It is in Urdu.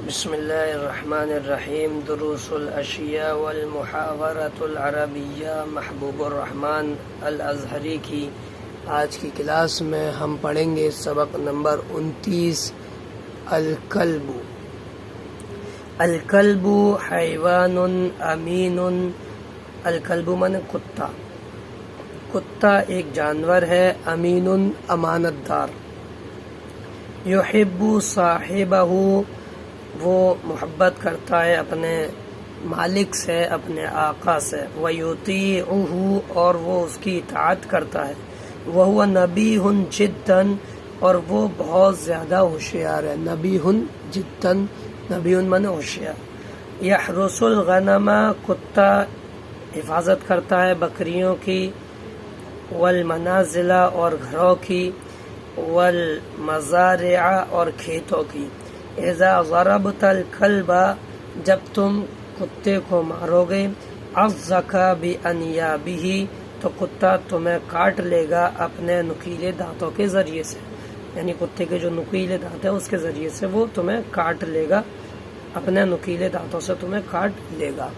بسم اللہ الرحمن الرحیم دروس الاشیاء والمحاورۃ العربیہ محبوب الرحمن الازہری کی آج کی کلاس میں ہم پڑھیں گے سبق نمبر 29 الکلب۔ الکلب حیوان امین۔ الکلب من کتا، کتا ایک جانور ہے، امین امانت دار۔ یحب صاحبہ، وہ محبت کرتا ہے اپنے مالک سے، اپنے آقا سے۔ وَيُطِيعُهُ، اور وہ اس کی اطاعت کرتا ہے۔ وَهُوَ نَبِيٌّ جِدًّا، اور وہ بہت زیادہ ہوشیار ہے۔ نبیٌ جدًا، نبی من ہوشیار۔ یحرس الغنم، کتا حفاظت کرتا ہے بکریوں کی۔ والمنازل، اور گھروں کی۔ والمزارع، اور کھیتوں کی۔ اذا ضربت الکلب، جب تم کتے کو مارو گے، عضک بانیابہ، تو کتا تمہیں کاٹ لے گا اپنے نکیلے دانتوں کے ذریعے سے، یعنی کتے کے جو نکیلے دانت ہیں اس کے ذریعے سے وہ تمہیں کاٹ لے گا، اپنے نکیلے دانتوں سے تمہیں کاٹ لے گا۔